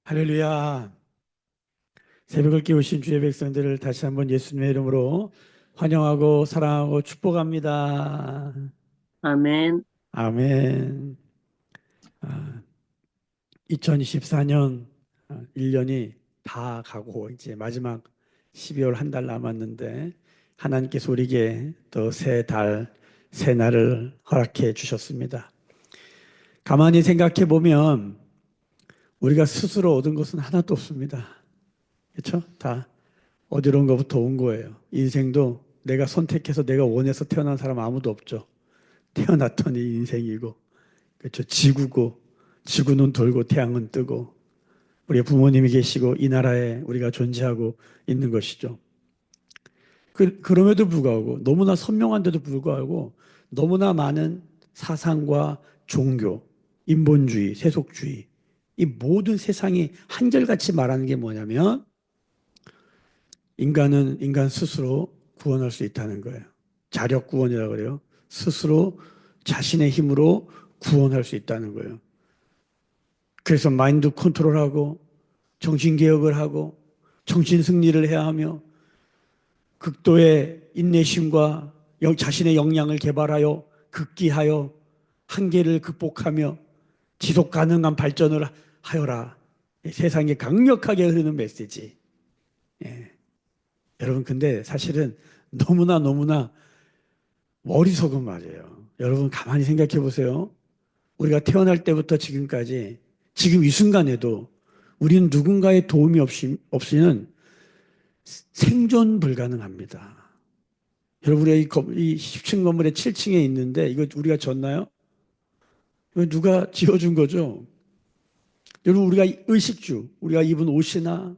할렐루야. 새벽을 깨우신 주의 백성들을 다시 한번 예수님의 이름으로 환영하고 사랑하고 축복합니다. 아멘. 아멘. 2024년 1년이 다 가고 이제 마지막 12월 한 달 남았는데 하나님께서 우리에게 또 새 달, 새 날을 허락해 주셨습니다. 가만히 생각해 보면 우리가 스스로 얻은 것은 하나도 없습니다. 그렇죠? 다 어디론가부터 온 거예요. 인생도 내가 선택해서 내가 원해서 태어난 사람 아무도 없죠. 태어났더니 인생이고, 그렇죠. 지구고, 지구는 돌고 태양은 뜨고, 우리 부모님이 계시고 이 나라에 우리가 존재하고 있는 것이죠. 그럼에도 불구하고 너무나 선명한데도 불구하고 너무나 많은 사상과 종교, 인본주의, 세속주의, 이 모든 세상이 한결같이 말하는 게 뭐냐면 인간은 인간 스스로 구원할 수 있다는 거예요. 자력 구원이라고 그래요. 스스로 자신의 힘으로 구원할 수 있다는 거예요. 그래서 마인드 컨트롤하고 정신 개혁을 하고 정신 승리를 해야 하며 극도의 인내심과 자신의 역량을 개발하여 극기하여 한계를 극복하며 지속 가능한 발전을 하여라. 세상에 강력하게 흐르는 메시지. 예. 여러분, 근데 사실은 너무나 어리석은 말이에요. 여러분, 가만히 생각해 보세요. 우리가 태어날 때부터 지금까지, 지금 이 순간에도 우리는 누군가의 도움이 없이는 생존 불가능합니다. 여러분, 우리가 이 10층 건물의 7층에 있는데, 이거 우리가 졌나요? 이거 누가 지어준 거죠? 여러분, 우리가 의식주, 우리가 입은 옷이나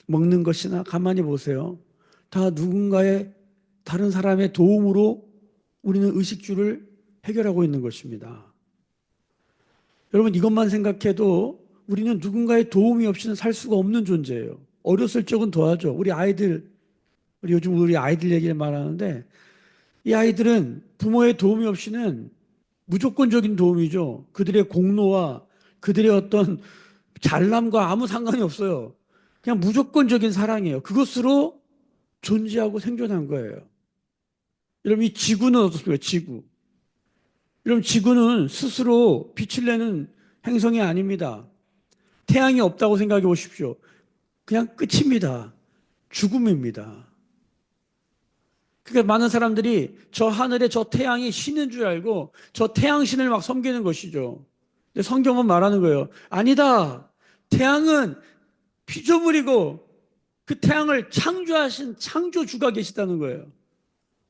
먹는 것이나 가만히 보세요. 다 누군가의 다른 사람의 도움으로 우리는 의식주를 해결하고 있는 것입니다. 여러분, 이것만 생각해도 우리는 누군가의 도움이 없이는 살 수가 없는 존재예요. 어렸을 적은 더하죠. 요즘 우리 아이들 얘기를 말하는데, 이 아이들은 부모의 도움이 없이는 무조건적인 도움이죠. 그들의 공로와 그들의 어떤 잘남과 아무 상관이 없어요. 그냥 무조건적인 사랑이에요. 그것으로 존재하고 생존한 거예요. 여러분, 이 지구는 어떻습니까? 지구. 여러분, 지구는 스스로 빛을 내는 행성이 아닙니다. 태양이 없다고 생각해 보십시오. 그냥 끝입니다. 죽음입니다. 그러니까 많은 사람들이 저 하늘에 저 태양이 신인 줄 알고 저 태양신을 막 섬기는 것이죠. 근데 성경은 말하는 거예요. 아니다. 태양은 피조물이고 그 태양을 창조하신 창조주가 계시다는 거예요.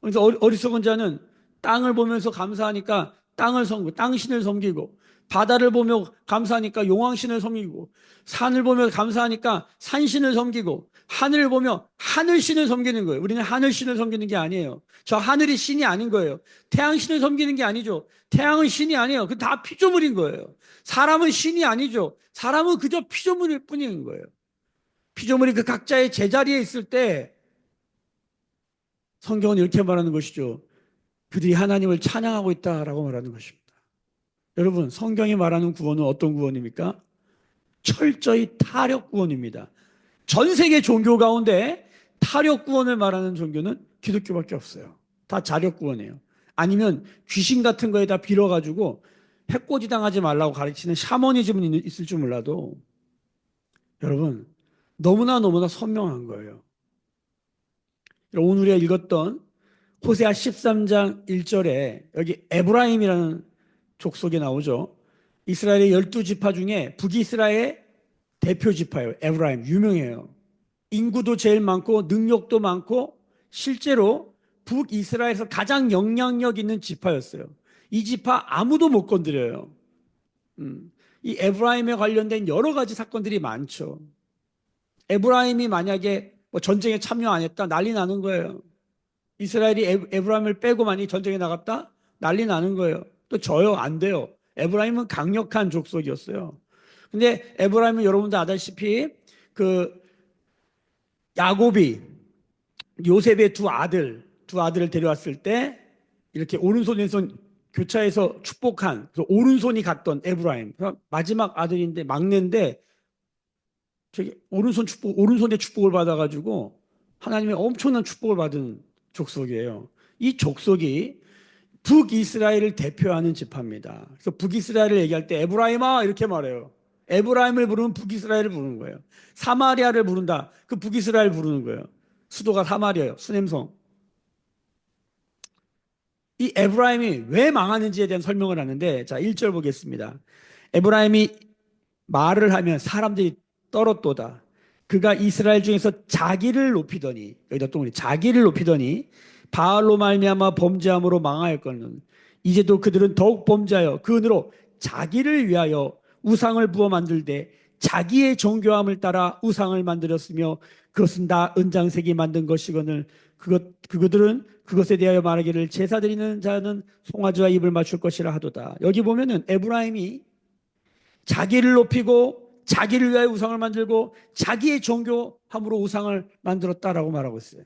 그래서 어리석은 자는 땅을 보면서 감사하니까 땅을 섬기고 땅신을 섬기고 바다를 보며 감사하니까 용왕신을 섬기고 산을 보며 감사하니까 산신을 섬기고 하늘을 보며 하늘신을 섬기는 거예요. 우리는 하늘신을 섬기는 게 아니에요. 저 하늘이 신이 아닌 거예요. 태양신을 섬기는 게 아니죠. 태양은 신이 아니에요. 그 다 피조물인 거예요. 사람은 신이 아니죠. 사람은 그저 피조물일 뿐인 거예요. 피조물이 그 각자의 제자리에 있을 때 성경은 이렇게 말하는 것이죠. 그들이 하나님을 찬양하고 있다라고 말하는 것입니다. 여러분, 성경이 말하는 구원은 어떤 구원입니까? 철저히 타력 구원입니다. 전 세계 종교 가운데 타력 구원을 말하는 종교는 기독교밖에 없어요. 다 자력 구원이에요. 아니면 귀신 같은 거에다 빌어가지고 해코지 당하지 말라고 가르치는 샤머니즘은 있을 줄 몰라도 여러분, 너무나 선명한 거예요. 오늘 우리가 읽었던 호세아 13장 1절에 여기 에브라임이라는 족속이 나오죠. 이스라엘의 12지파 중에 북이스라엘의 대표 지파예요. 에브라임 유명해요. 인구도 제일 많고 능력도 많고 실제로 북이스라엘에서 가장 영향력 있는 지파였어요. 이 지파 아무도 못 건드려요. 이 에브라임에 관련된 여러 가지 사건들이 많죠. 에브라임이 만약에 뭐 전쟁에 참여 안 했다 난리 나는 거예요. 이스라엘이 에브라임을 빼고 많이 전쟁에 나갔다? 난리 나는 거예요. 또 져요? 안 돼요. 에브라임은 강력한 족속이었어요. 근데 에브라임은 여러분들 아다시피 그 야곱이 요셉의 두 아들을 데려왔을 때 이렇게 오른손 왼손 교차해서 축복한 그래서 오른손이 갔던 에브라임. 마지막 아들인데 막내인데 저기 오른손에 축복을 받아가지고 하나님의 엄청난 축복을 받은 족속이에요. 이 족속이 북이스라엘을 대표하는 지파입니다. 그래서 북이스라엘을 얘기할 때 에브라임아 이렇게 말해요. 에브라임을 부르면 북이스라엘을 부르는 거예요. 사마리아를 부른다. 그 북이스라엘 부르는 거예요. 수도가 사마리아예요. 수냄성. 이 에브라임이 왜 망하는지에 대한 설명을 하는데, 자, 1절 보겠습니다. 에브라임이 말을 하면 사람들이 떨었도다. 그가 이스라엘 중에서 자기를 높이더니, 여기다 또 우리 자기를 높이더니 바알로 말미암아 범죄함으로 망하였거든. 이제도 그들은 더욱 범죄하여 그 은으로 자기를 위하여 우상을 부어 만들되 자기의 정교함을 따라 우상을 만들었으며 그것은 다 은장색이 만든 것이거늘 그들은 그것에 대하여 말하기를 제사 드리는 자는 송아지와 입을 맞출 것이라 하도다. 여기 보면은 에브라임이 자기를 높이고 자기를 위하여 우상을 만들고 자기의 정교함으로 우상을 만들었다라고 말하고 있어요.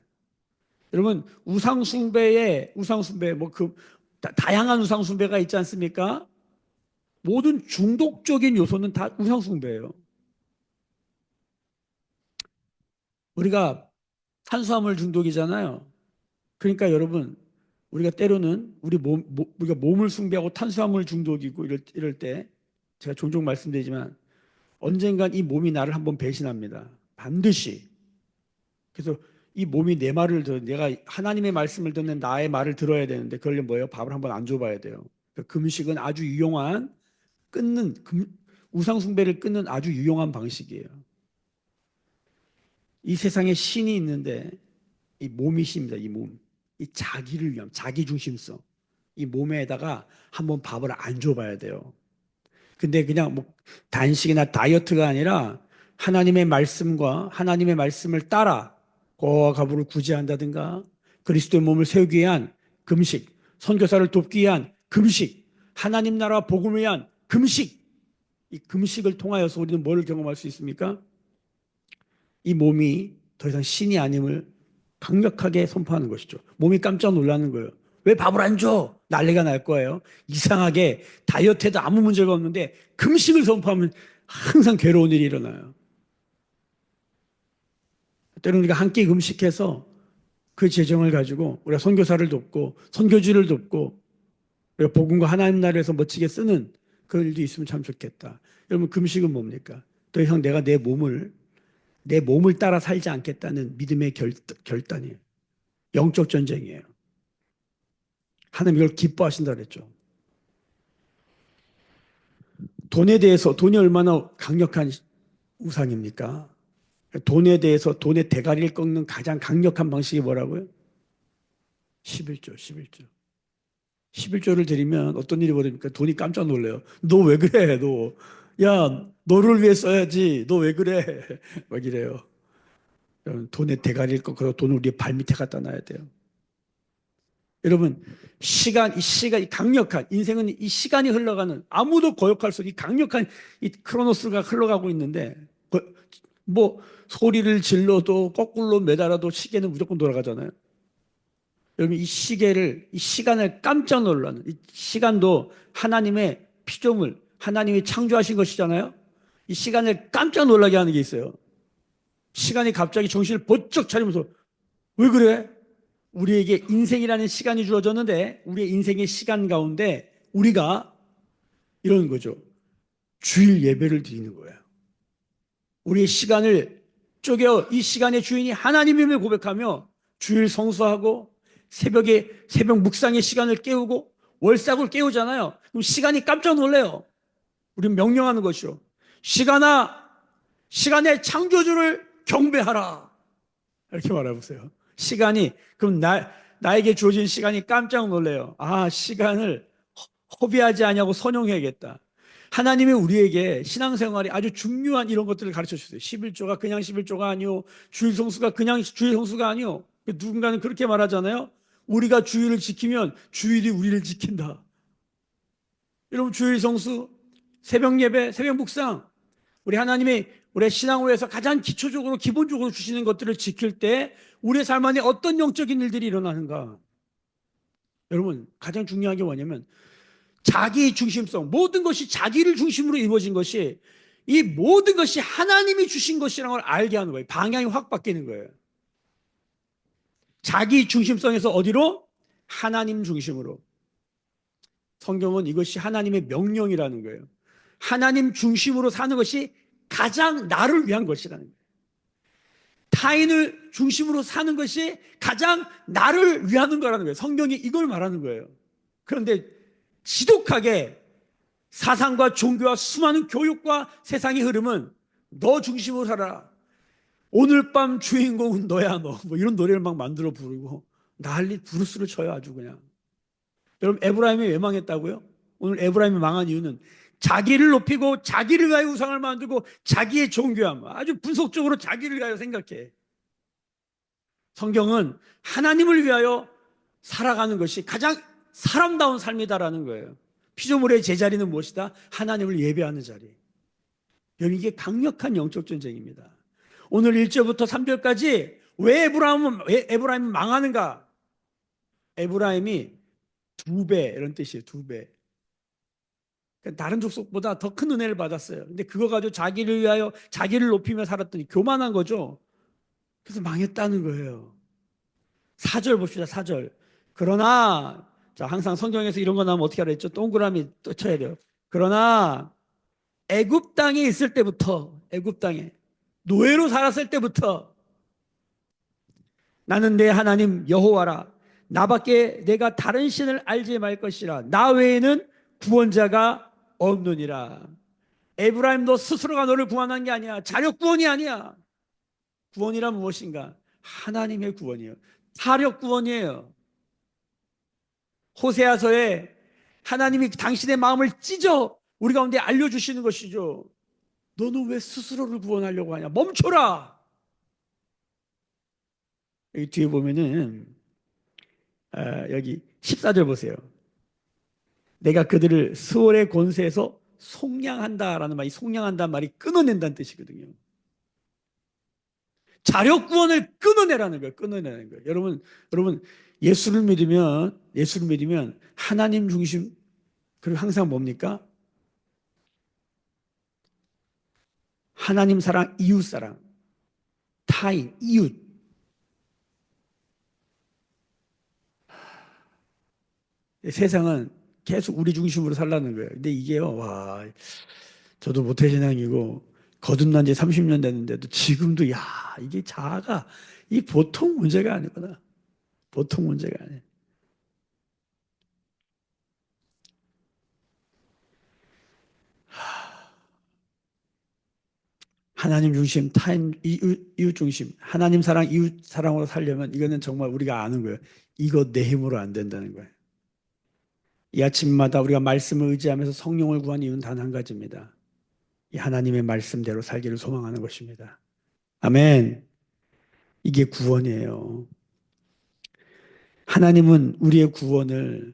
여러분, 우상숭배 뭐 그 다양한 우상숭배가 있지 않습니까? 모든 중독적인 요소는 다 우상숭배예요. 우리가 탄수화물 중독이잖아요. 그러니까 여러분, 우리가 때로는 우리가 몸을 숭배하고 탄수화물 중독이고 이럴 때 제가 종종 말씀드리지만 언젠간 이 몸이 나를 한번 배신합니다. 반드시. 그래서 이 몸이 내 말을 내가 하나님의 말씀을 듣는 나의 말을 들어야 되는데 그러려면 뭐예요? 밥을 한번 안 줘봐야 돼요. 그러니까 금식은 아주 유용한 우상 숭배를 끊는 아주 유용한 방식이에요. 이 세상에 신이 있는데 이 몸이 신입니다. 이 몸. 이 자기를 위한 자기 중심성. 이 몸에다가 한번 밥을 안 줘봐야 돼요. 근데 그냥 뭐 단식이나 다이어트가 아니라 하나님의 말씀과 하나님의 말씀을 따라 고와 가부를 구제한다든가 그리스도의 몸을 세우기 위한 금식, 선교사를 돕기 위한 금식, 하나님 나라 복음을 위한 금식. 이 금식을 통하여서 우리는 뭘 경험할 수 있습니까? 이 몸이 더 이상 신이 아님을 강력하게 선포하는 것이죠. 몸이 깜짝 놀라는 거예요. 왜 밥을 안 줘? 난리가 날 거예요. 이상하게 다이어트에도 아무 문제가 없는데 금식을 선포하면 항상 괴로운 일이 일어나요. 때로는 우리가 한 끼 금식해서 그 재정을 가지고 우리가 선교사를 돕고 선교지를 돕고 우리가 복음과 하나님 나라에서 멋지게 쓰는 그런 일도 있으면 참 좋겠다. 여러분, 금식은 뭡니까? 더 이상 내가 내 몸을 따라 살지 않겠다는 믿음의 결단이에요. 영적 전쟁이에요. 하나님 이걸 기뻐하신다 그랬죠. 돈이 얼마나 강력한 우상입니까? 돈에 대해서 돈의 대가리를 꺾는 가장 강력한 방식이 뭐라고요? 11조. 11조를 드리면 어떤 일이 벌어집니까? 돈이 깜짝 놀래요. 너 왜 그래? 너. 야, 너를 위해 써야지. 너 왜 그래? 막 이래요. 돈의 대가리를 꺾어서 돈을 우리의 발밑에 갖다 놔야 돼요. 여러분, 이 강력한, 인생은 이 시간이 흘러가는, 아무도 거역할 수 없는 이 강력한 이 크로노스가 흘러가고 있는데, 뭐, 소리를 질러도 거꾸로 매달아도 시계는 무조건 돌아가잖아요. 여러분, 이 시간을 깜짝 놀라는, 이 시간도 하나님의 피조물, 하나님이 창조하신 것이잖아요. 이 시간을 깜짝 놀라게 하는 게 있어요. 시간이 갑자기 정신을 번쩍 차리면서, 왜 그래? 우리에게 인생이라는 시간이 주어졌는데 우리의 인생의 시간 가운데 우리가 이러는 거죠. 주일 예배를 드리는 거예요. 우리의 시간을 쪼개 이 시간의 주인이 하나님임을 고백하며 주일 성수하고 새벽 묵상의 시간을 깨우고 월삭을 깨우잖아요. 그럼 시간이 깜짝 놀래요. 우리는 명령하는 것이요. 시간아, 시간의 창조주를 경배하라. 이렇게 말해보세요. 그럼 나에게 주어진 시간이 깜짝 놀래요. 아, 시간을 허비하지 않냐고 선용해야겠다. 하나님이 우리에게 신앙생활에 아주 중요한 이런 것들을 가르쳐 주세요. 11조가 그냥 11조가 아니요. 주일 성수가 그냥 주일 성수가 아니요. 누군가는 그렇게 말하잖아요. 우리가 주일을 지키면 주일이 우리를 지킨다. 여러분, 주일 성수, 새벽 예배, 새벽 묵상, 우리 신앙후에서 가장 기본적으로 주시는 것들을 지킬 때 우리의 삶 안에 어떤 영적인 일들이 일어나는가? 여러분, 가장 중요한 게 뭐냐면 자기 중심성, 모든 것이 자기를 중심으로 이루어진 것이 이 모든 것이 하나님이 주신 것이라는 걸 알게 하는 거예요. 방향이 확 바뀌는 거예요. 자기 중심성에서 어디로? 하나님 중심으로. 성경은 이것이 하나님의 명령이라는 거예요. 하나님 중심으로 사는 것이 가장 나를 위한 것이라는 거예요. 타인을 중심으로 사는 것이 가장 나를 위하는 거라는 거예요. 성경이 이걸 말하는 거예요. 그런데 지독하게 사상과 종교와 수많은 교육과 세상의 흐름은 너 중심으로 살아라. 오늘 밤 주인공은 너야 너. 뭐 이런 노래를 막 만들어 부르고 난리 부르스를 쳐요 아주 그냥. 여러분 에브라임이 왜 망했다고요? 오늘 에브라임이 망한 이유는 자기를 높이고 자기를 위하여 우상을 만들고 자기의 종교함 아주 분석적으로 자기를 위하여 생각해. 성경은 하나님을 위하여 살아가는 것이 가장 사람다운 삶이다라는 거예요. 피조물의 제자리는 무엇이다? 하나님을 예배하는 자리. 여러분 이게 강력한 영적 전쟁입니다. 오늘 1절부터 3절까지 왜 에브라임은 망하는가? 에브라임이 2배 이런 뜻이에요. 2배. 다른 족속보다 더 큰 은혜를 받았어요. 근데 그거 가지고 자기를 위하여 자기를 높이며 살았더니 교만한 거죠. 그래서 망했다는 거예요. 4절 봅시다. 4절. 그러나 자 항상 성경에서 이런 거 나오면 어떻게 하라 했죠? 동그라미 또 쳐야 돼요. 그러나 애굽 땅에 있을 때부터 애굽 땅에 노예로 살았을 때부터 나는 내 하나님 여호와라. 나밖에 내가 다른 신을 알지 말 것이라. 나 외에는 구원자가 없느니라. 에브라임 너 스스로가 너를 구원한 게 아니야. 자력 구원이 아니야. 구원이란 무엇인가? 하나님의 구원이에요. 사력 구원이에요. 호세아서에 하나님이 당신의 마음을 찢어 우리 가운데 알려주시는 것이죠. 너는 왜 스스로를 구원하려고 하냐? 멈춰라. 여기 뒤에 보면은 여기 14절 보세요. 내가 그들을 스월의 권세에서 속량한다라는 말이 속량한다는 말이 끊어낸다는 뜻이거든요. 자력 구원을 끊어내라는 거예요. 끊어내는 거예요. 여러분 예수를 믿으면 하나님 중심 그리고 항상 뭡니까? 하나님 사랑, 이웃 사랑, 타인, 이웃. 세상은 계속 우리 중심으로 살라는 거예요. 근데 이게요, 와, 저도 모태신앙이고 거듭난 지 30년 됐는데도 지금도 야, 이게 자아가 이 보통 문제가 아니구나. 보통 문제가 아니에요. 하나님 중심, 타인, 이웃 중심, 하나님 사랑, 이웃 사랑으로 살려면 이거는 정말 우리가 아는 거예요. 이거 내 힘으로 안 된다는 거예요. 이 아침마다 우리가 말씀을 의지하면서 성령을 구하는 이유는 단 한 가지입니다. 이 하나님의 말씀대로 살기를 소망하는 것입니다. 아멘. 이게 구원이에요. 하나님은 우리의 구원을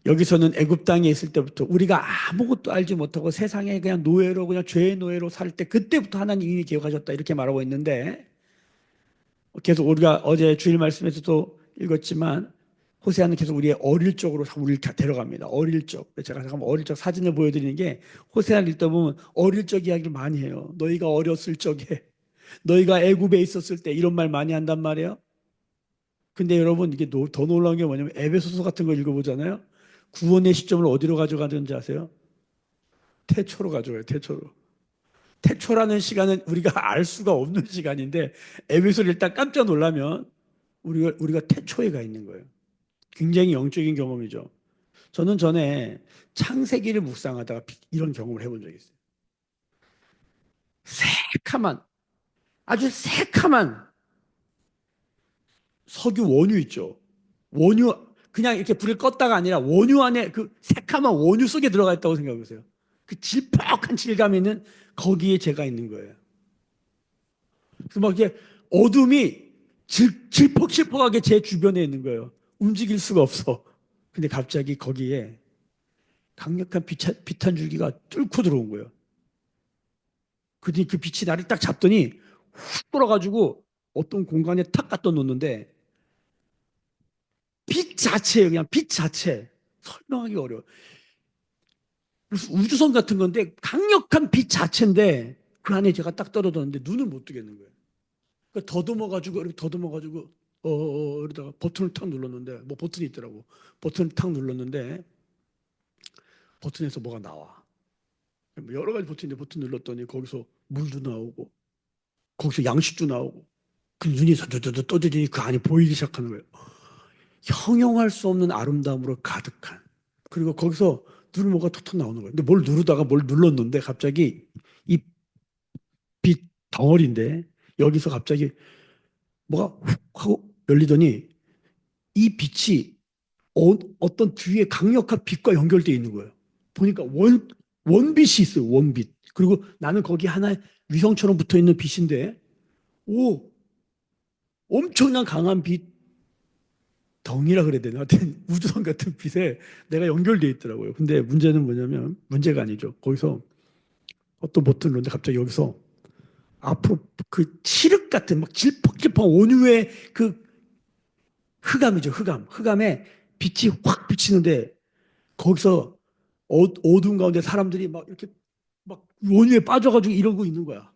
여기서는 애굽 땅에 있을 때부터 우리가 아무것도 알지 못하고 세상에 그냥 노예로 그냥 죄의 노예로 살 때 그때부터 하나님 이미 계획하셨다 이렇게 말하고 있는데 계속 우리가 어제 주일 말씀에서도 읽었지만 호세아는 계속 우리의 어릴 적으로 우리를 데려갑니다. 어릴 적. 제가 잠깐만 어릴 적 사진을 보여드리는 게 호세아를 읽다 보면 어릴 적 이야기를 많이 해요. 너희가 어렸을 적에 너희가 애굽에 있었을 때 이런 말 많이 한단 말이에요. 근데 여러분 이게 더 놀라운 게 뭐냐면 에베소서 같은 거 읽어보잖아요. 구원의 시점을 어디로 가져가는지 아세요? 태초로 가져가요. 태초로. 태초라는 시간은 우리가 알 수가 없는 시간인데 에베소를 일단 깜짝 놀라면 우리가 태초에 가 있는 거예요. 굉장히 영적인 경험이죠. 저는 전에 창세기를 묵상하다가 이런 경험을 해본 적이 있어요. 새카만 아주 새카만 석유 원유 있죠. 원유 그냥 이렇게 불을 껐다가 아니라 원유 안에 그 새카만 원유 속에 들어가 있다고 생각해 보세요. 그 질퍽한 질감이 있는 거기에 제가 있는 거예요. 그래서 막 이게 어둠이 질퍽질퍽하게 제 주변에 있는 거예요. 움직일 수가 없어. 근데 갑자기 거기에 강력한 빛 한 줄기가 뚫고 들어온 거예요. 그랬더니 그 빛이 나를 딱 잡더니 훅 돌아가지고 어떤 공간에 탁 갖다 놓는데 빛 자체예요. 그냥 빛 자체. 설명하기 어려워. 무슨 우주선 같은 건데 강력한 빛 자체인데 그 안에 제가 딱 떨어졌는데 눈을 못 뜨겠는 거예요. 그러니까 더듬어가지고 이렇게 더듬어가지고 이러다가 버튼을 탁 눌렀는데 뭐 버튼이 있더라고. 버튼을 탁 눌렀는데 버튼에서 뭐가 나와. 뭐 여러 가지 버튼인데 버튼 눌렀더니 거기서 물도 나오고 거기서 양식도 나오고 그 눈이 저저저 떠지니 그 안이 보이기 시작하는 거예요. 형용할 수 없는 아름다움으로 가득한. 그리고 거기서 누르면 뭐가 톡톡 나오는 거예요. 근데 뭘 누르다가 뭘 눌렀는데 갑자기 이 빛 덩어리인데 여기서 갑자기 뭐가 훅 하고 열리더니 이 빛이 어떤 뒤에 강력한 빛과 연결되어 있는 거예요. 보니까 원빛이 있어요. 원빛. 그리고 나는 거기 하나의 위성처럼 붙어 있는 빛인데 오 엄청난 강한 빛 덩이라 그래야 되나? 하여튼 우주선 같은 빛에 내가 연결되어 있더라고요. 근데 문제는 뭐냐면 문제가 아니죠. 거기서 어떤 버튼을 누르는데 갑자기 여기서 앞으로 그 칠흑 같은 막 질퍽질퍽 온유의 그 흑암이죠. 흑암. 흑암에 빛이 확 비치는데 거기서 어두운 가운데 사람들이 막 이렇게 막 원유에 빠져가지고 이러고 있는 거야.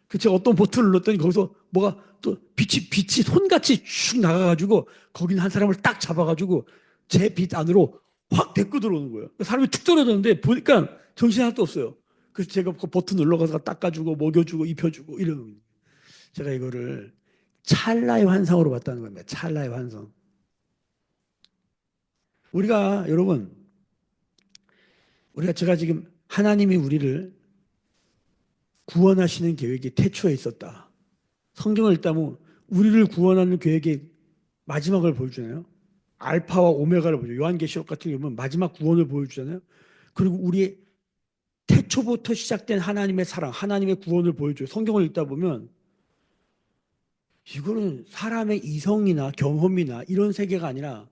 그 제가 어떤 버튼을 눌렀더니 거기서 뭐가 또 빛이 손같이 슉 나가가지고 거기는 한 사람을 딱 잡아가지고 제 빛 안으로 확 데리고 들어오는 거예요. 사람이 툭 떨어졌는데 보니까 정신이 하나도 없어요. 그래서 제가 그 버튼 눌러가서 닦아주고 먹여주고 입혀주고 이러는 거예요. 제가 이거를 찰나의 환상으로 봤다는 겁니다. 찰나의 환상. 우리가 여러분 우리가 제가 지금 하나님이 우리를 구원하시는 계획이 태초에 있었다. 성경을 읽다면 우리를 구원하는 계획의 마지막을 보여주잖아요. 알파와 오메가를 보여줘요. 요한계시록 같은 경우 보면 마지막 구원을 보여주잖아요. 그리고 우리의 태초부터 시작된 하나님의 사랑, 하나님의 구원을 보여줘요. 성경을 읽다 보면 이거는 사람의 이성이나 경험이나 이런 세계가 아니라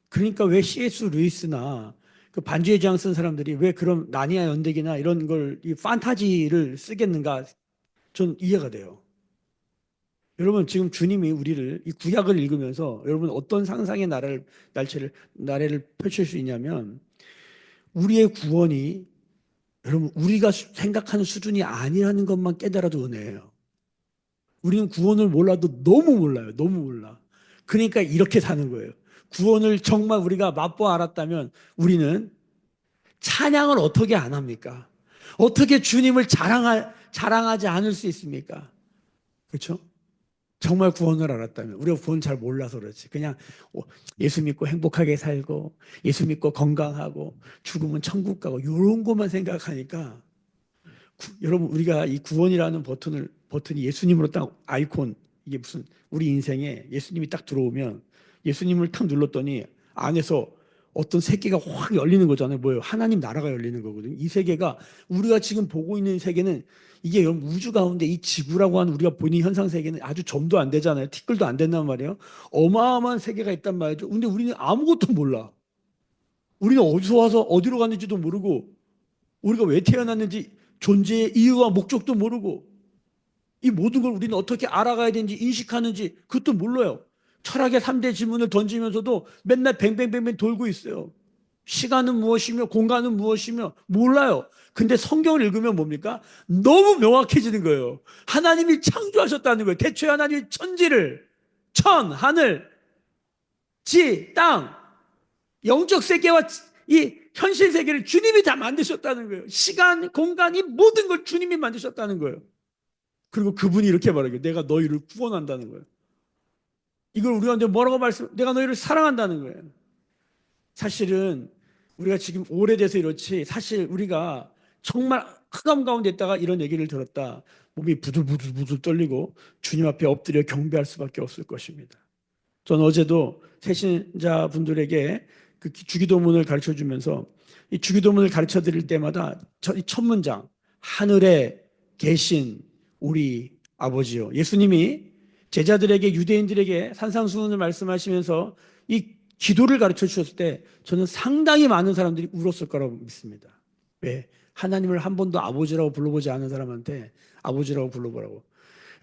그러니까 왜 C.S. 루이스나 그 반지의 제왕 쓴 사람들이 왜 그런 나니아 연대기나 이런 걸 이 판타지를 쓰겠는가 전 이해가 돼요. 여러분 지금 주님이 우리를 이 구약을 읽으면서 여러분 어떤 상상의 나래를 펼칠 수 있냐면 우리의 구원이 여러분 우리가 생각하는 수준이 아니라는 것만 깨달아도 은혜예요. 우리는 구원을 몰라도 너무 몰라요. 너무 몰라. 그러니까 이렇게 사는 거예요. 구원을 정말 우리가 맛보아 알았다면 우리는 찬양을 어떻게 안 합니까? 어떻게 주님을 자랑하지 않을 수 있습니까? 그렇죠? 정말 구원을 알았다면 우리가 구원 잘 몰라서 그렇지. 그냥 예수 믿고 행복하게 살고 예수 믿고 건강하고 죽으면 천국 가고 이런 것만 생각하니까 여러분 우리가 이 구원이라는 버튼이 예수님으로 딱 아이콘 이게 무슨 우리 인생에 예수님이 딱 들어오면 예수님을 탁 눌렀더니 안에서 어떤 세계가 확 열리는 거잖아요. 뭐예요? 하나님 나라가 열리는 거거든요. 이 세계가 우리가 지금 보고 있는 세계는 이게 여러분 우주 가운데 이 지구라고 하는 우리가 보이는 현상 세계는 아주 점도 안 되잖아요. 티끌도 안 된단 말이에요. 어마어마한 세계가 있단 말이죠. 근데 우리는 아무것도 몰라. 우리는 어디서 와서 어디로 갔는지도 모르고 우리가 왜 태어났는지 존재의 이유와 목적도 모르고 이 모든 걸 우리는 어떻게 알아가야 되는지 인식하는지 그것도 몰라요. 철학의 3대 질문을 던지면서도 맨날 뱅뱅뱅뱅 돌고 있어요. 시간은 무엇이며 공간은 무엇이며 몰라요. 근데 성경을 읽으면 뭡니까? 너무 명확해지는 거예요. 하나님이 창조하셨다는 거예요. 태초에 하나님이 천지를 천, 하늘, 지, 땅, 영적 세계와 이 현실 세계를 주님이 다 만드셨다는 거예요. 시간, 공간, 이 모든 걸 주님이 만드셨다는 거예요. 그리고 그분이 이렇게 말하게 내가 너희를 구원한다는 거예요. 이걸 우리가 이제 뭐라고 내가 너희를 사랑한다는 거예요. 사실은 우리가 지금 오래돼서 이렇지 사실 우리가 정말 흑암 가운데 있다가 이런 얘기를 들었다. 몸이 부들부들 떨리고 주님 앞에 엎드려 경배할 수밖에 없을 것입니다. 전 어제도 새신자 분들에게 그 주기도문을 가르쳐 주면서 이 주기도문을 가르쳐 드릴 때마다 첫 문장 하늘에 계신 우리 아버지요. 예수님이 제자들에게 유대인들에게 산상수훈을 말씀하시면서 이 기도를 가르쳐 주셨을 때 저는 상당히 많은 사람들이 울었을 거라고 믿습니다. 왜? 하나님을 한 번도 아버지라고 불러보지 않은 사람한테 아버지라고 불러보라고.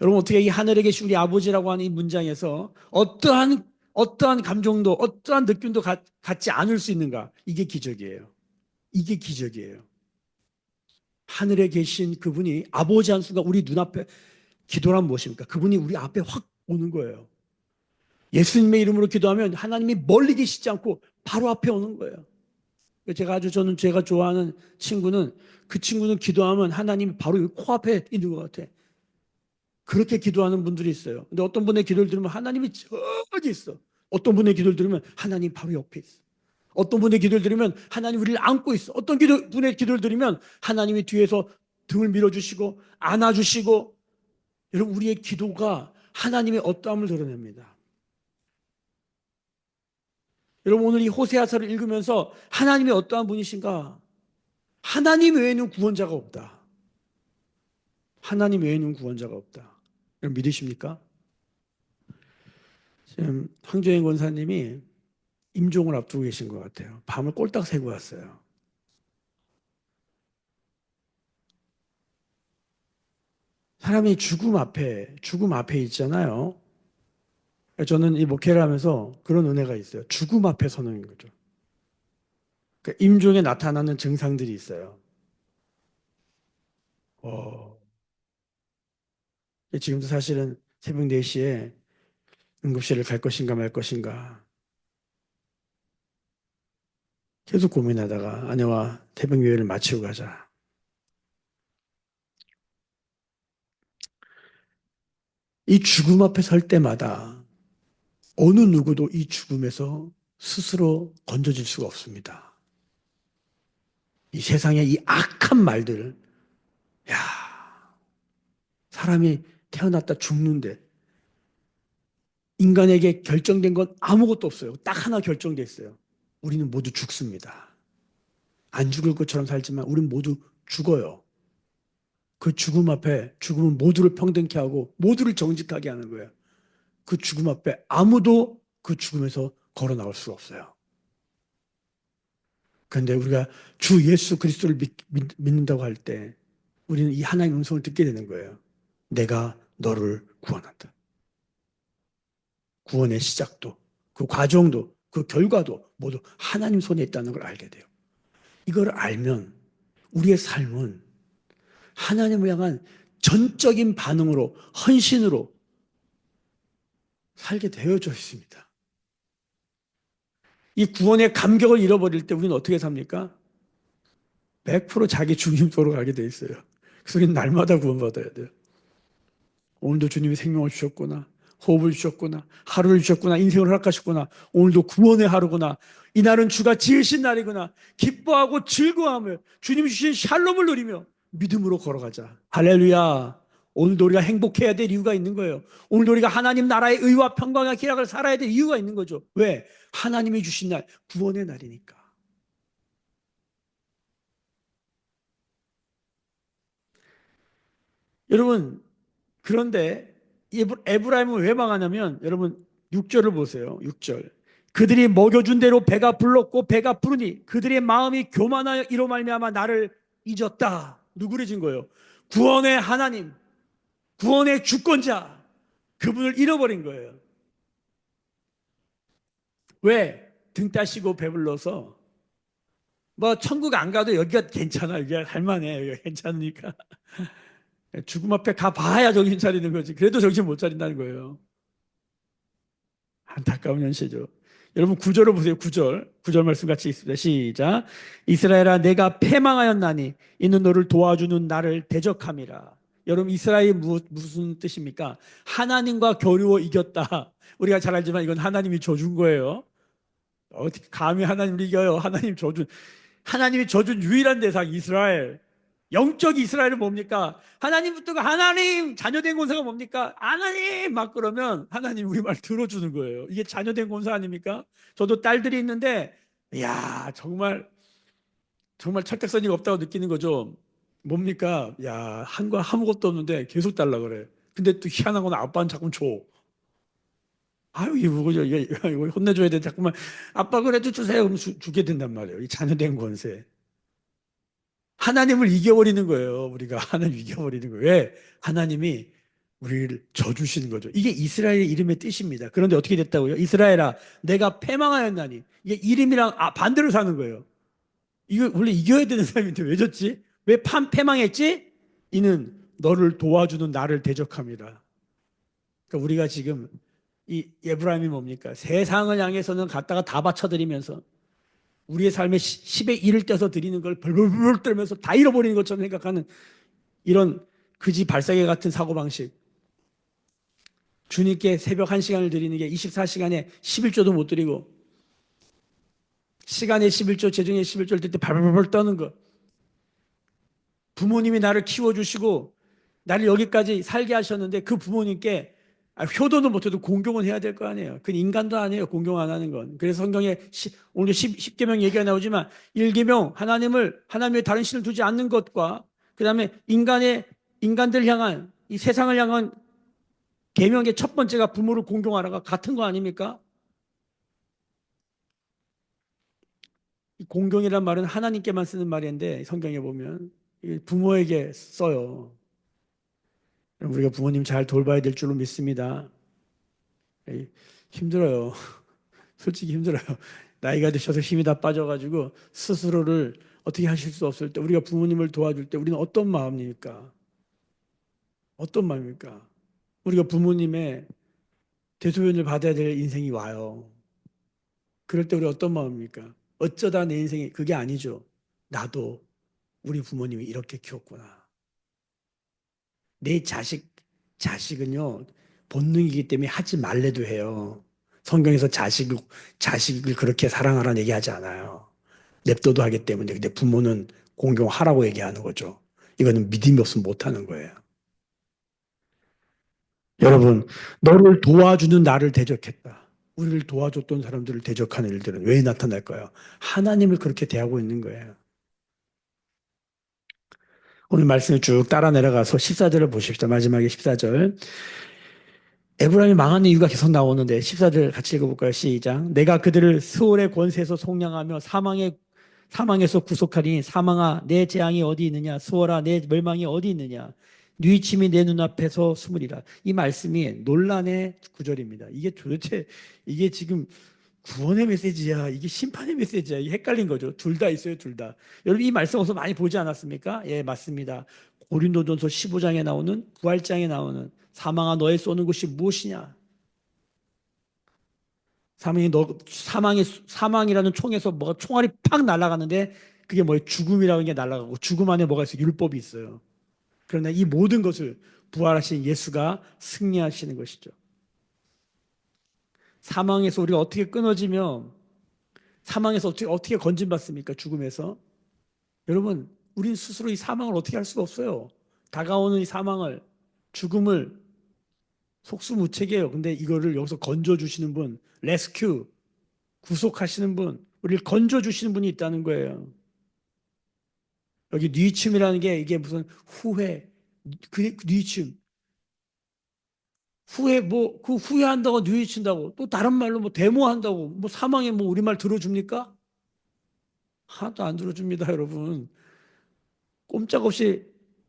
여러분 어떻게 이 하늘에 계신 우리 아버지라고 하는 이 문장에서 어떠한 감정도 어떠한 느낌도 갖지 않을 수 있는가? 이게 기적이에요. 이게 기적이에요. 하늘에 계신 그분이 아버지 한 수가 우리 눈앞에 기도란 무엇입니까? 그분이 우리 앞에 확 오는 거예요. 예수님의 이름으로 기도하면 하나님이 멀리 계시지 않고 바로 앞에 오는 거예요. 저는 제가 좋아하는 친구는 그 친구는 기도하면 하나님이 바로 코앞에 있는 것 같아. 그렇게 기도하는 분들이 있어요. 근데 어떤 분의 기도를 들으면 하나님이 저기 있어. 어떤 분의 기도를 들으면 하나님 바로 옆에 있어. 어떤 분의 기도를 들으면 하나님 우리를 안고 있어. 어떤 분의 기도를 들으면 하나님이 뒤에서 등을 밀어주시고 안아주시고. 여러분, 우리의 기도가 하나님의 어떠함을 드러냅니다. 여러분, 오늘 이 호세아서를 읽으면서 하나님이 어떠한 분이신가? 하나님 외에는 구원자가 없다. 하나님 외에는 구원자가 없다. 여러분, 믿으십니까? 지금 황조영 권사님이 임종을 앞두고 계신 것 같아요. 밤을 꼴딱 새고 왔어요. 사람이 죽음 앞에 있잖아요. 저는 이 목회를 하면서 그런 은혜가 있어요. 죽음 앞에 서는 거죠. 그러니까 임종에 나타나는 증상들이 있어요. 어, 지금도 사실은 새벽 4시에 응급실을 갈 것인가 말 것인가 계속 고민하다가 아내와 태병 예배를 마치고 가자. 이 죽음 앞에 설 때마다 어느 누구도 이 죽음에서 스스로 건져질 수가 없습니다. 이 세상의 이 악한 말들, 야, 사람이 태어났다 죽는데 인간에게 결정된 건 아무것도 없어요. 딱 하나 결정돼 있어요. 우리는 모두 죽습니다. 안 죽을 것처럼 살지만 우리는 모두 죽어요. 그 죽음 앞에 죽음은 모두를 평등케 하고 모두를 정직하게 하는 거예요. 그 죽음 앞에 아무도 그 죽음에서 걸어 나올 수가 없어요. 그런데 우리가 주 예수 그리스도를 믿는다고 할 때 우리는 이 하나님의 음성을 듣게 되는 거예요. 내가 너를 구원한다. 구원의 시작도, 그 과정도, 그 결과도 모두 하나님 손에 있다는 걸 알게 돼요. 이걸 알면 우리의 삶은 하나님을 향한 전적인 반응으로, 헌신으로 살게 되어져 있습니다. 이 구원의 감격을 잃어버릴 때 우리는 어떻게 삽니까? 100% 자기 중심적으로 가게 돼 있어요. 그래서 우리는 날마다 구원받아야 돼요. 오늘도 주님이 생명을 주셨구나. 호흡을 주셨구나. 하루를 주셨구나. 인생을 허락하셨구나. 오늘도 구원의 하루구나. 이날은 주가 지으신 날이구나. 기뻐하고 즐거워하며 주님이 주신 샬롬을 누리며 믿음으로 걸어가자. 할렐루야. 오늘도 우리가 행복해야 될 이유가 있는 거예요. 오늘도 우리가 하나님 나라의 의와 평강과 기락을 살아야 될 이유가 있는 거죠. 왜? 하나님이 주신 날, 구원의 날이니까. 여러분, 그런데 에브라임은 왜 망하냐면 여러분 6절을 보세요. 6절. 그들이 먹여준 대로 배가 불렀고 배가 부르니 그들의 마음이 교만하여 이로 말미암아 나를 잊었다. 누구를 잊은 거예요? 구원의 하나님, 구원의 주권자, 그분을 잃어버린 거예요. 왜? 등 따시고 배불러서 뭐 천국 안 가도 여기가 괜찮아. 여기가 할만해. 여기가 괜찮으니까. 죽음 앞에 가봐야 정신 차리는 거지. 그래도 정신 못 차린다는 거예요. 안타까운 현실이죠. 여러분 9절을 보세요. 9절. 9절 말씀 같이 읽습니다. 시작. 이스라엘아 내가 패망하였나니 이는 너를 도와주는 나를 대적함이라. 여러분 이스라엘이 무슨 뜻입니까? 하나님과 겨루어 이겼다. 우리가 잘 알지만 이건 하나님이 줘준 거예요. 어떻게 감히 하나님을 이겨요? 하나님이 줘준 유일한 대상 이스라엘. 영적 이스라엘은 뭡니까? 하나님부터가 하나님 자녀된 권세가 뭡니까? 하나님 막 그러면 하나님 우리 말 들어주는 거예요. 이게 자녀된 권세 아닙니까? 저도 딸들이 있는데 야 정말 정말 철딱서니가 없다고 느끼는 거죠. 뭡니까? 야 한 거 아무것도 없는데 계속 달라 그래. 근데 또 희한한 건 아빠는 자꾸 줘. 아유 이거 뭐죠? 이거 혼내줘야 돼. 자꾸만 아빠 그래도 주세요. 그럼 주게 된단 말이에요. 이 자녀된 권세. 하나님을 이겨버리는 거예요. 우리가 하나님 이겨버리는 거예요. 왜? 하나님이 우리를 져주시는 거죠. 이게 이스라엘의 이름의 뜻입니다. 그런데 어떻게 됐다고요? 이스라엘아, 내가 패망하였나니. 이게 이름이랑 반대로 사는 거예요. 이거 원래 이겨야 되는 사람인데 왜 졌지? 왜 패망했지? 이는 너를 도와주는 나를 대적함이라. 그러니까 우리가 지금 이 에브라임이 뭡니까? 세상을 향해서는 갖다가 다 바쳐드리면서 우리의 삶에 10의 1을 떼서 드리는 걸 벌벌벌 떨면서 다 잃어버리는 것처럼 생각하는 이런 그지 발사계 같은 사고방식. 주님께 새벽 1시간을 드리는 게 24시간에 11조도 못 드리고 시간에 11조, 재정에 11조를 드릴 때 발발발 떠는 거. 부모님이 나를 키워주시고 나를 여기까지 살게 하셨는데 그 부모님께 효도는 못해도 공경은 해야 될 거 아니에요. 그건 인간도 아니에요. 공경 안 하는 건. 그래서 성경에 오늘 10계명 얘기가 나오지만 1계명 하나님의 다른 신을 두지 않는 것과 그 다음에 인간들 향한 이 세상을 향한 계명의 첫 번째가 부모를 공경하라가 같은 거 아닙니까? 이 공경이란 말은 하나님께만 쓰는 말인데 성경에 보면 부모에게 써요. 우리가 부모님 잘 돌봐야 될 줄로 믿습니다. 힘들어요. 솔직히 힘들어요. 나이가 드셔서 힘이 다 빠져가지고 스스로를 어떻게 하실 수 없을 때 우리가 부모님을 도와줄 때 우리는 어떤 마음입니까? 어떤 마음입니까? 우리가 부모님의 대소변을 받아야 될 인생이 와요. 그럴 때 우리 어떤 마음입니까? 어쩌다 내 인생이 그게 아니죠. 나도 우리 부모님이 이렇게 키웠구나. 내 자식은요, 본능이기 때문에 하지 말래도 해요. 성경에서 자식을 그렇게 사랑하라는 얘기하지 않아요. 냅둬도 하기 때문에. 근데 부모는 공경하라고 얘기하는 거죠. 이거는 믿음이 없으면 못하는 거예요. 여러분, 너를 도와주는 나를 대적했다. 우리를 도와줬던 사람들을 대적하는 일들은 왜 나타날까요? 하나님을 그렇게 대하고 있는 거예요. 오늘 말씀을 쭉 따라 내려가서 14절을 보십시다. 마지막에 14절. 에브라임이 망하는 이유가 계속 나오는데 14절 같이 읽어볼까요? 시작. 내가 그들을 스올의 권세에서 속량하며 사망에서 구속하리니 사망아 내 재앙이 어디 있느냐 스올아 내 멸망이 어디 있느냐 네 침이 내 눈앞에서 숨으리라. 이 말씀이 논란의 구절입니다. 이게 도대체 이게 지금 구원의 메시지야 이게 심판의 메시지야 이게 헷갈린 거죠. 둘 다 있어요. 둘 다. 여러분 이 말씀 어디서 많이 보지 않았습니까? 예, 맞습니다. 고린도전서 15장에 나오는 부활장에 나오는 사망아 너의 쏘는 것이 무엇이냐? 사망이라는 총에서 뭐가 총알이 팍 날아가는데 그게 뭐예요? 죽음이라는 게 날아가고 죽음 안에 뭐가 있어요? 율법이 있어요. 그러나 이 모든 것을 부활하신 예수가 승리하시는 것이죠. 사망에서 우리가 어떻게 끊어지며 사망에서 어떻게 건진받습니까? 죽음에서. 여러분, 우린 스스로 이 사망을 어떻게 할 수가 없어요. 다가오는 이 사망을, 죽음을 속수무책이에요. 근데 이거를 여기서 건져주시는 분, 레스큐, 구속하시는 분, 우리를 건져주시는 분이 있다는 거예요. 여기 뉘침이라는 게 이게 무슨 후회, 그 뉘침. 그 후회한다고 뉘우친다고 또 다른 말로 뭐 데모한다고 뭐 사망에 뭐 우리말 들어줍니까? 하나도 안 들어줍니다, 여러분. 꼼짝없이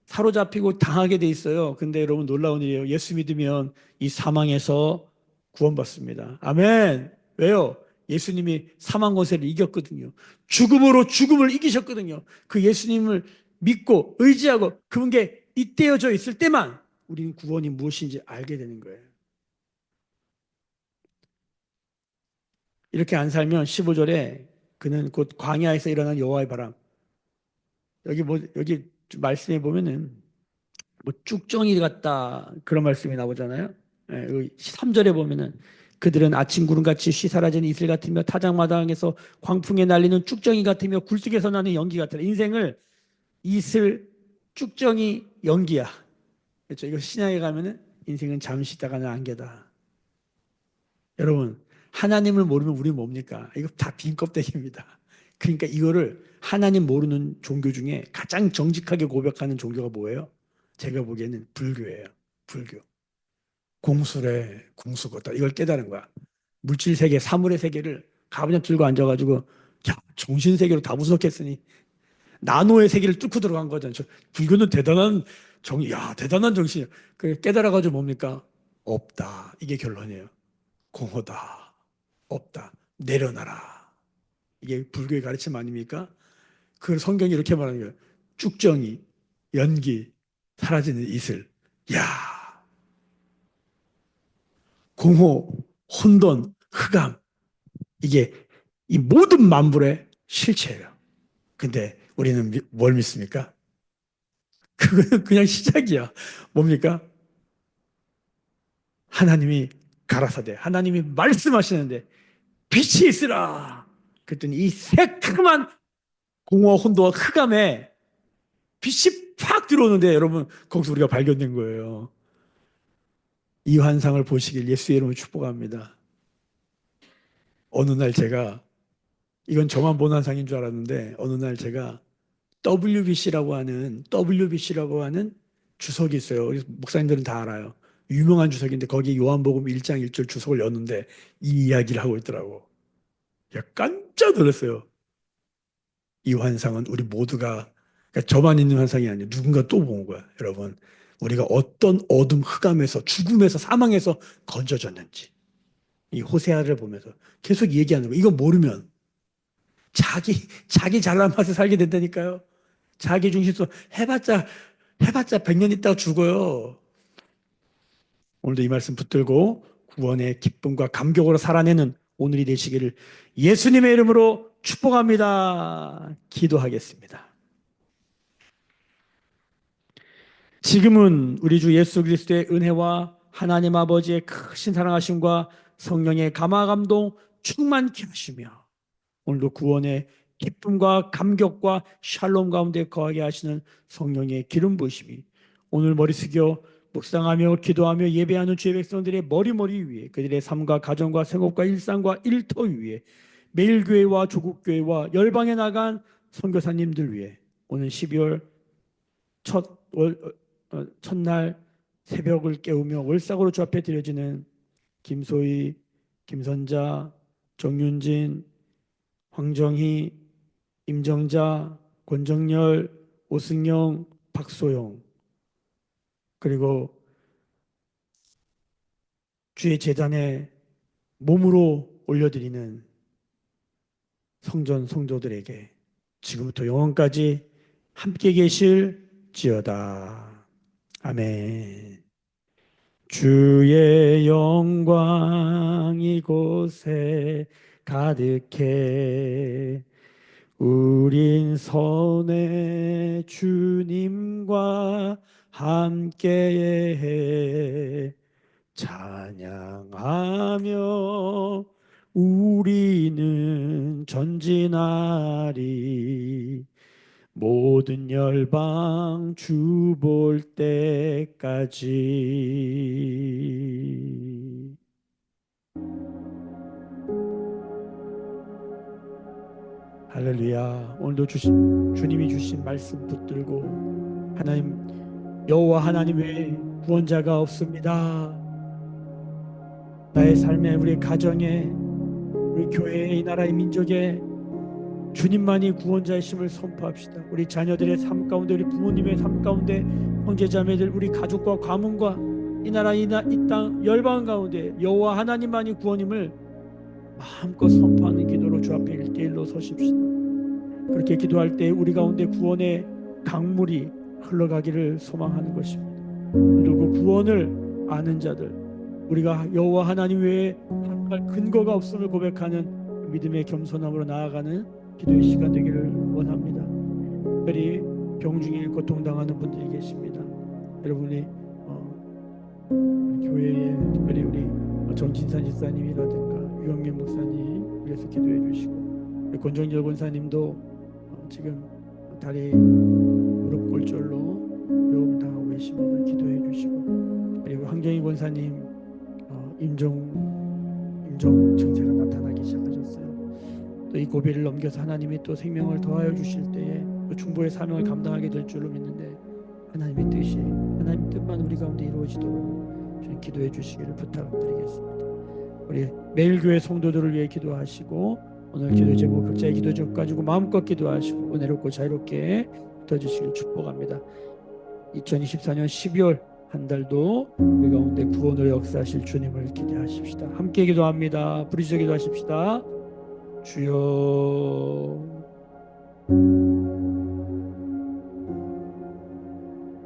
사로잡히고 당하게 돼 있어요. 근데 여러분 놀라운 일이에요. 예수 믿으면 이 사망에서 구원받습니다. 아멘. 왜요? 예수님이 사망 권세를 이겼거든요. 죽음으로 죽음을 이기셨거든요. 그 예수님을 믿고 의지하고 그분께 잇대어져 있을 때만 우리는 구원이 무엇인지 알게 되는 거예요. 이렇게 안 살면 15절에 그는 곧 광야에서 일어난 여호와의 바람. 여기 말씀해 보면은 뭐 쭉정이 같다 그런 말씀이 나오잖아요. 예, 여기 3절에 보면은 그들은 아침 구름같이 쉬사라지는 이슬 같으며 타작마당에서 광풍에 날리는 쭉정이 같으며 굴뚝에서 나는 연기 같으라. 인생을 이슬, 쭉정이, 연기야. 그렇죠? 이거 신약에 가면은 인생은 잠시 있다가는 안개다. 여러분, 하나님을 모르면 우리 뭡니까? 이거 다 빈 껍데기입니다. 그러니까 이거를 하나님 모르는 종교 중에 가장 정직하게 고백하는 종교가 뭐예요? 제가 보기에는 불교예요. 불교. 공수래, 공수거다. 이걸 깨달은 거야. 물질 세계, 사물의 세계를 가부장 들고 앉아가지고 야, 정신 세계로 다 분석했으니 나노의 세계를 뚫고 들어간 거잖아요. 불교는 대단한 대단한 정신이야. 그 깨달아가지고 뭡니까? 없다. 이게 결론이에요. 공허다. 없다. 내려놔라. 이게 불교의 가르침 아닙니까? 그 성경이 이렇게 말하는 거예요. 쭉정이, 연기, 사라지는 이슬. 야, 공허, 혼돈, 흑암. 이게 이 모든 만물의 실체예요. 근데 우리는 뭘 믿습니까? 그거는 그냥 시작이야. 뭡니까? 하나님이 가라사대, 하나님이 말씀하시는데 빛이 있으라. 그랬더니 이 새카만 공허, 혼돈과 흑암에 빛이 팍 들어오는데 여러분 거기서 우리가 발견된 거예요. 이 환상을 보시길 예수의 이름으로 축복합니다. 어느 날 제가 이건 저만 본 환상인 줄 알았는데 어느 날 제가 WBC라고 하는 주석이 있어요. 목사님들은 다 알아요. 유명한 주석인데 거기 요한복음 1장 1절 주석을 였는데 이 이야기를 하고 있더라고. 야, 깜짝 놀랐어요. 이 환상은 우리 모두가 그러니까 저만 있는 환상이 아니에요. 누군가 또 본 거야, 여러분. 우리가 어떤 어둠, 흑암에서 죽음에서 사망에서 건져졌는지 이 호세아를 보면서 계속 얘기하는 거예요. 이거 모르면 자기 잘난 맛에 살게 된다니까요. 자기 중심서 해봤자 100년 있다가 죽어요. 오늘도 이 말씀 붙들고 구원의 기쁨과 감격으로 살아내는 오늘이 되시기를 예수님의 이름으로 축복합니다. 기도하겠습니다. 지금은 우리 주 예수 그리스도의 은혜와 하나님 아버지의 크신 사랑하심과 성령의 감화 감동 충만케 하시며 오늘도 구원의 기쁨과 감격과 샬롬 가운데 거하게 하시는 성령의 기름 부으심이 오늘 머리 숙여 묵상하며 기도하며 예배하는 주의 백성들의 머리 위에 그들의 삶과 가정과 생업과 일상과 일터 위에 매일 교회와 조국 교회와 열방에 나간 선교사님들 위해 오늘 12월 첫날 새벽을 깨우며 월삭으로 주 앞에 드려지는 김소희, 김선자, 정윤진, 황정희, 임정자, 권정열, 오승영, 박소영 그리고 주의 제단에 몸으로 올려드리는 성전 성도들에게 지금부터 영원까지 함께 계실지어다. 아멘. 주의 영광 이곳에 가득해 우린 선의 주님과 함께해 찬양하며 우리는 전진하리 모든 열방 주 볼 때까지. 할렐루야. 오늘도 주님이 주신 말씀 붙들고 하나님 여호와 하나님 외에 구원자가 없습니다. 나의 삶에 우리 가정에 우리 교회에 이 나라의 민족에 주님만이 구원자이심을 선포합시다. 우리 자녀들의 삶 가운데 우리 부모님의 삶 가운데 형제자매들 우리 가족과 가문과 이 나라 이 땅 열방 가운데 여호와 하나님만이 구원임을 마음껏 선포하는 기도로 주 앞에 1대1로 서십시다. 그렇게 기도할 때 우리 가운데 구원의 강물이 흘러가기를 소망하는 것입니다. 그리고 구원을 아는 자들 우리가 여호와 하나님 외에 할 근거가 없음을 고백하는 믿음의 겸손함으로 나아가는 기도의 시간 되기를 원합니다. 특별히 병중에 고통당하는 분들이 계십니다. 여러분이 우리 교회에 특별히 우리 정진산 집사님이라든가 유영민 목사님 위해서 기도해 주시고 권정열 권사님도 지금 다리 무릎 골절로 요금 당하고 계십니다. 기도해 주시고 그리고 황정희 권사님 임종 증세가 나타나기 시작하셨어요. 또 이 고비를 넘겨서 하나님이 또 생명을 더하여 주실 때에 또 중보의 사명을 감당하게 될 줄로 믿는데 하나님의 뜻이 하나님 뜻만 우리 가운데 이루어지도록 주님 기도해 주시기를 부탁드리겠습니다. 우리 매일교회 성도들을 위해 기도하시고 오늘 기도 제목 각자의 기도 제목 가지고 마음껏 기도하시고 은혜롭고 자유롭게 붙어주시길 축복합니다. 2024년 12월 한 달도 우리 가운데 구원을 역사하실 주님을 기대하십시다. 함께 기도합니다. 부르짖어 기도하십시다. 주여